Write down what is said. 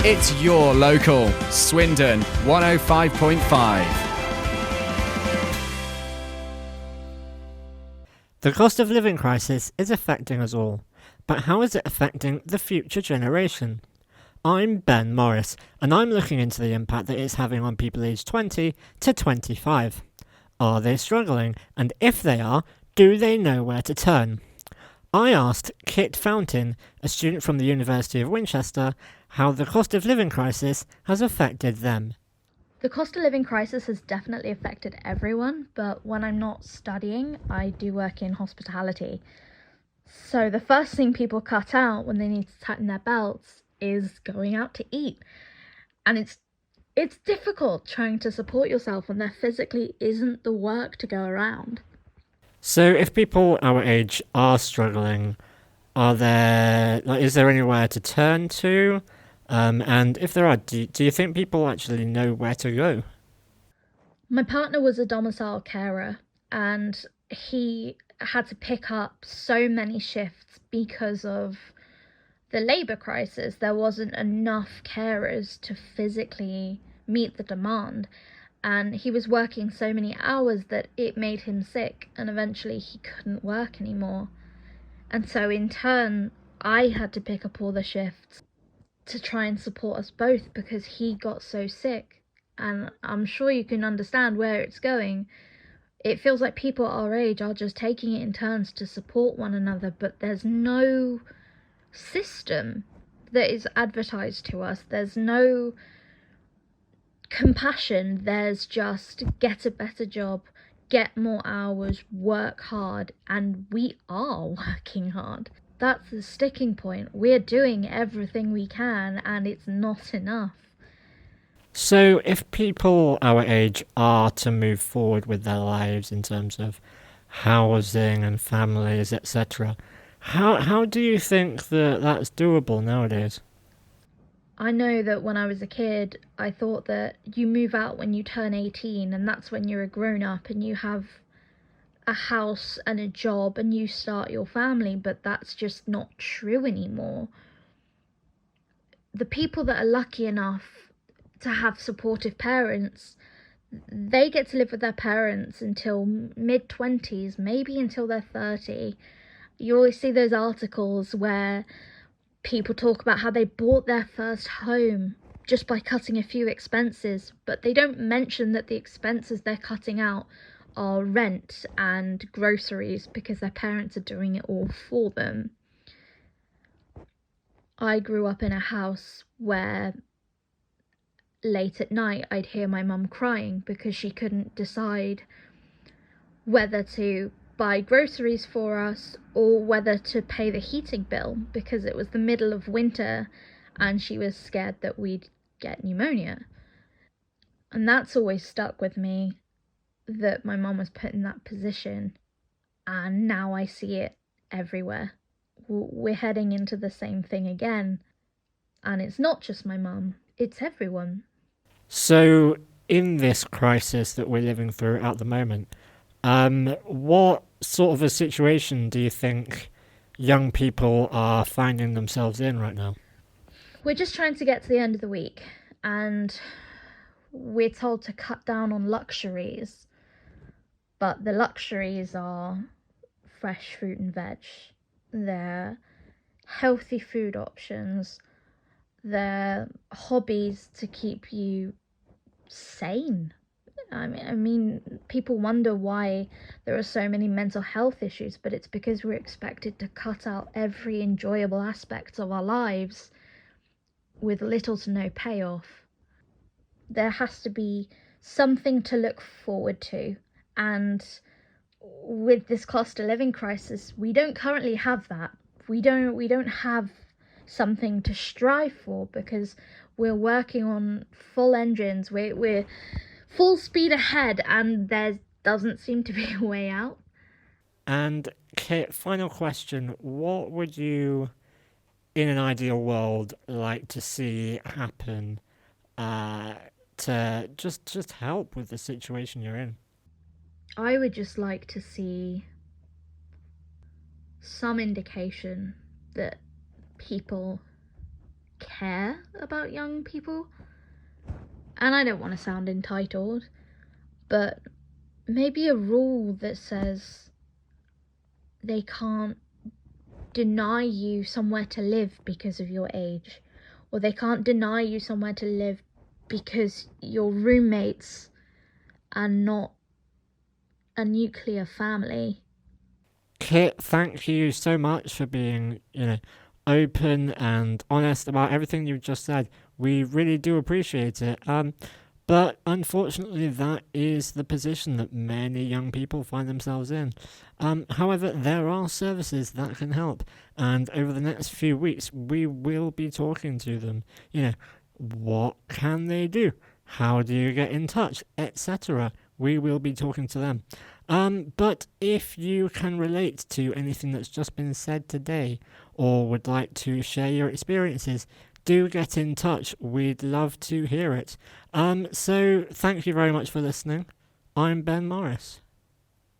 It's your local Swindon 105.5. The cost of living crisis is affecting us all, but how is it affecting the future generation? I'm Ben Morris, and I'm looking into the impact that it's having on people aged 20 to 25. Are they struggling? And if they are, do they know where to turn? I asked Kit Fountain, a student from the University of Winchester, how the cost of living crisis has affected them. The cost of living crisis has definitely affected everyone, but when I'm not studying, I do work in hospitality. So the first thing people cut out when they need to tighten their belts is going out to eat. And it's difficult trying to support yourself when there physically isn't the work to go around. So if people our age are struggling, is there anywhere to turn to? And if there are, do you think people actually know where to go? My partner was a domicile carer, and he had to pick up so many shifts because of the labour crisis. There wasn't enough carers to physically meet the demand, and he was working so many hours that it made him sick, and eventually he couldn't work anymore. And so in turn, I had to pick up all the shifts to try and support us both because he got so sick. And I'm sure you can understand where it's going. It feels like people our age are just taking it in turns to support one another, but there's no system that is advertised to us. There's no compassion. There's just get a better job, get more hours, work hard, and we are working hard. That's the sticking point. We're doing everything we can, and it's not enough. So if people our age are to move forward with their lives in terms of housing and families, etc., how do you think that that's doable nowadays? I know that when I was a kid, I thought that you move out when you turn 18, and that's when you're a grown-up and you have a house and a job and you start your family, but that's just not true anymore. The people that are lucky enough to have supportive parents, they get to live with their parents until mid-20s, maybe until they're 30. You always see those articles where people talk about how they bought their first home just by cutting a few expenses, but they don't mention that the expenses they're cutting out are rent and groceries because their parents are doing it all for them. I grew up in a house where late at night I'd hear my mum crying because she couldn't decide whether to buy groceries for us or whether to pay the heating bill because it was the middle of winter and she was scared that we'd get pneumonia. And that's always stuck with me, that my mum was put in that position, and now I see it everywhere. We're heading into the same thing again, and it's not just my mum, it's everyone. So in this crisis that we're living through at the moment, what sort of a situation do you think young people are finding themselves in right now? We're just trying to get to the end of the week, and we're told to cut down on luxuries, but the luxuries are fresh fruit and veg. They're healthy food options. They're hobbies to keep you sane. I mean, people wonder why there are so many mental health issues, but it's because we're expected to cut out every enjoyable aspect of our lives with little to no payoff. There has to be something to look forward to, and with this cost of living crisis, we don't currently have that. We don't have something to strive for because we're working on full engines. We're full speed ahead, and there doesn't seem to be a way out. And Kit, final question: what would you, in an ideal world, like to see happen to just help with the situation you're in? I would just like to see some indication that people care about young people. And I don't want to sound entitled, but maybe a rule that says they can't deny you somewhere to live because of your age, or they can't deny you somewhere to live because your roommates are not a nuclear family. Kit, thank you so much for being, open and honest about everything you've just said. We really do appreciate it. But unfortunately, that is the position that many young people find themselves in. However, there are services that can help, and over the next few weeks, we will be talking to them. What can they do? How do you get in touch, etc.? We will be talking to them. But if you can relate to anything that's just been said today, or would like to share your experiences, do get in touch. We'd love to hear it. So thank you very much for listening. I'm Ben Morris.